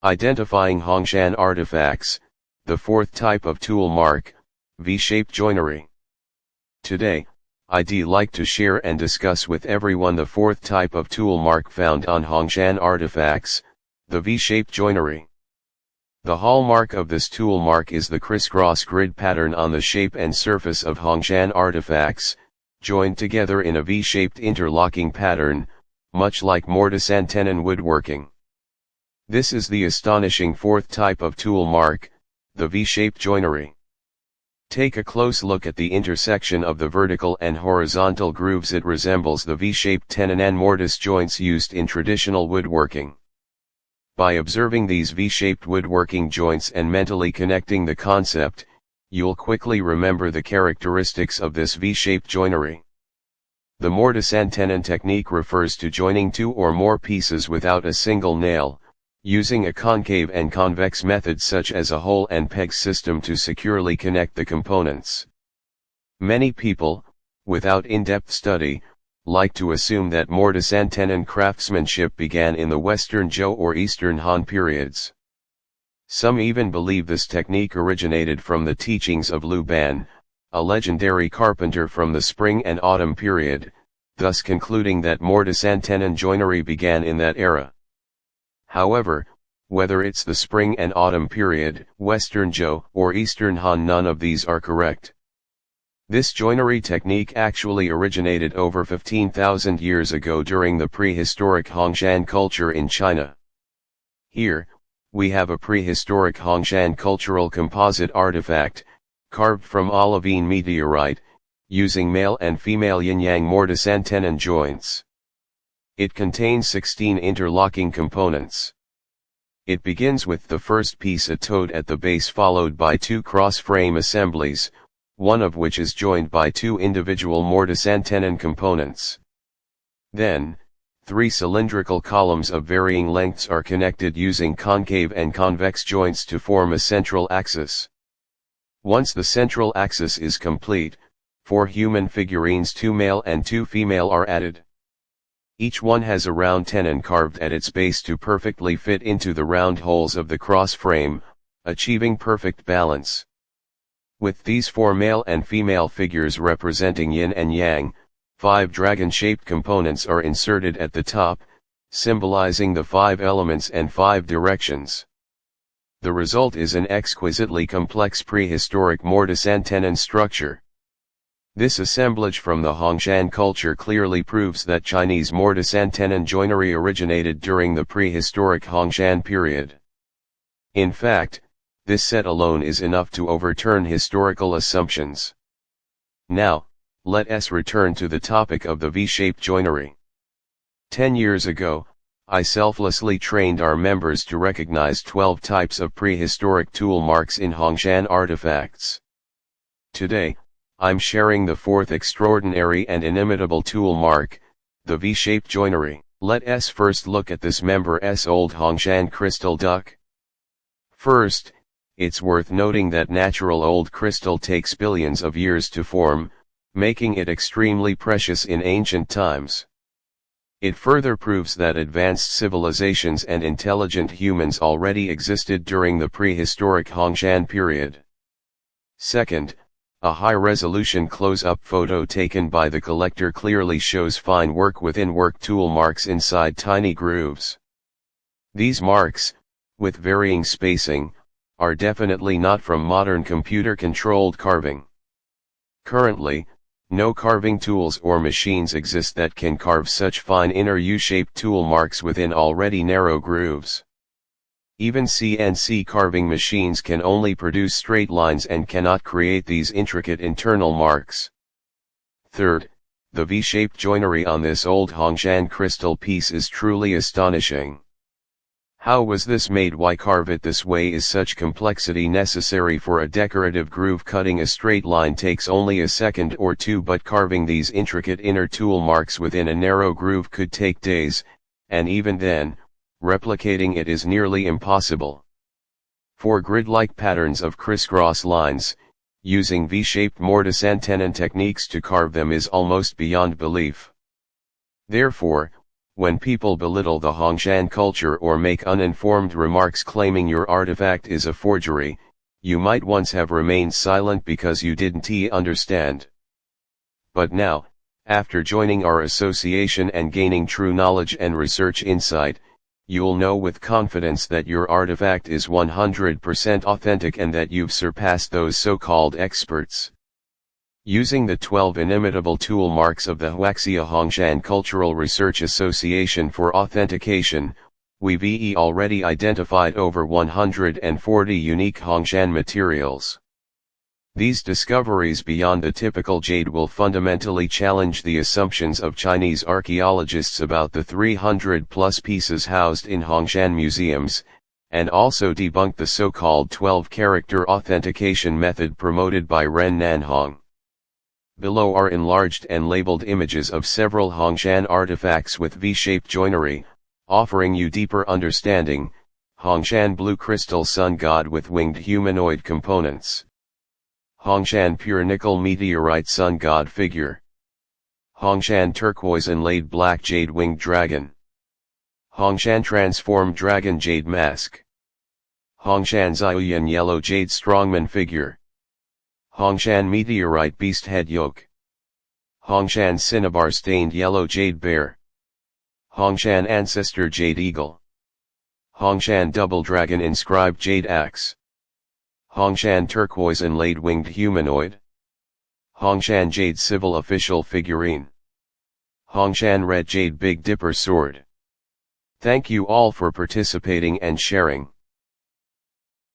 Identifying Hongshan artifacts, the fourth type of tool mark, V-shaped joinery. Today, I'd like to share and discuss with everyone the fourth type of tool mark found on Hongshan artifacts, the V-shaped joinery. The hallmark of this tool mark is the crisscross grid pattern on the shape and surface of Hongshan artifacts, joined together in a V-shaped interlocking pattern, much like mortise-and-tenon woodworking. This is the astonishing fourth type of tool mark, the V-shaped joinery. Take a close look at the intersection of the vertical and horizontal grooves. It resembles the V-shaped tenon-and-mortise joints used in traditional woodworking. By observing these V-shaped woodworking joints and mentally connecting the concept, you'll quickly remember the characteristics of this V-shaped joinery. The mortise-and-tenon technique refers to joining two or more pieces without a single nail, using a concave and convex method such as a hole and peg system to securely connect the components. Many people, without in-depth study, like to assume that mortise-and-tenon craftsmanship began in the Western Zhou or Eastern Han periods. Some even believe this technique originated from the teachings of Liu Ban, a legendary carpenter from the Spring and Autumn period, thus concluding that mortise-and-tenon joinery began in that era. However, whether it's the Spring and Autumn period, Western Zhou, or Eastern Han, none of these are correct. This joinery technique actually originated over 15,000 years ago during the prehistoric Hongshan culture in China. Here, we have a prehistoric Hongshan cultural composite artifact, carved from olivine meteorite, using male and female yin-yang mortise-and-tenon joints. It contains 16 interlocking components. It begins with the first piece, a toad at the base, followed by two cross-frame assemblies, one of which is joined by two individual mortise-and-tenon components. Then, three cylindrical columns of varying lengths are connected using concave and convex joints to form a central axis. Once the central axis is complete, 4 human figurines, 2 male and 2 female, are added. Each one has a round tenon carved at its base to perfectly fit into the round holes of the cross frame, achieving perfect balance. With these 4 male and female figures representing yin and yang, 5 dragon-shaped components are inserted at the top, symbolizing the 5 elements and 5 directions. The result is an exquisitely complex prehistoric mortise-and-tenon structure. This assemblage from the Hongshan culture clearly proves that Chinese mortise-and-tenon joinery originated during the prehistoric Hongshan period. In fact, this set alone is enough to overturn historical assumptions. Now, let us return to the topic of the V-shaped joinery. 10 years ago, I selflessly trained our members to recognize 12 types of prehistoric tool marks in Hongshan artifacts. Today, I'm sharing the fourth extraordinary and inimitable tool mark, the V-shaped joinery. Let us first look at this member's old Hongshan crystal duck. First, it's worth noting that natural old crystal takes billions of years to form, making it extremely precious in ancient times. It further proves that advanced civilizations and intelligent humans already existed during the prehistoric Hongshan period. Second, a high-resolution close-up photo taken by the collector clearly shows fine work within work tool marks inside tiny grooves. These marks, with varying spacing, are definitely not from modern computer-controlled carving. Currently, no carving tools or machines exist that can carve such fine inner U-shaped tool marks within already narrow grooves. Even CNC carving machines can only produce straight lines and cannot create these intricate internal marks. Third, the V-shaped joinery on this old Hongshan crystal piece is truly astonishing. How was this made? Why carve it this way? Is such complexity necessary for a decorative groove? Cutting a straight line takes only a second or two, but carving these intricate inner tool marks within a narrow groove could take days, and even then, replicating it is nearly impossible. For grid-like patterns of crisscross lines, using V-shaped mortise-and-tenon techniques to carve them is almost beyond belief. Therefore, When people belittle the Hongshan culture or make uninformed remarks claiming your artifact is a forgery, you might once have remained silent because you didn't understand. But now, after joining our association and gaining true knowledge and research insight, you'll know with confidence that your artifact is 100% authentic and that you've surpassed those so-called experts. Using the 12 inimitable tool marks of the Huaxia Hongshan Cultural Research Association for authentication, we've already identified over 140 unique Hongshan materials. These discoveries beyond the typical jade will fundamentally challenge the assumptions of Chinese archaeologists about the 300-plus pieces housed in Hongshan museums, and also debunk the so-called 12-character authentication method promoted by Ren Nanhong. Below are enlarged and labeled images of several Hongshan artifacts with V-shaped joinery, offering you deeper understanding. Hongshan blue crystal sun god with winged humanoid components. Hongshan pure nickel meteorite sun god figure. Hongshan turquoise inlaid black jade winged dragon. Hongshan transformed dragon jade mask. Hongshan Ziyuan yellow jade strongman figure. Hongshan meteorite beast head yoke. Hongshan cinnabar stained yellow jade bear. Hongshan ancestor jade eagle. Hongshan double dragon inscribed jade axe. Hongshan turquoise inlaid winged humanoid. Hongshan jade civil official figurine. Hongshan red jade big dipper sword. Thank you all for participating and sharing.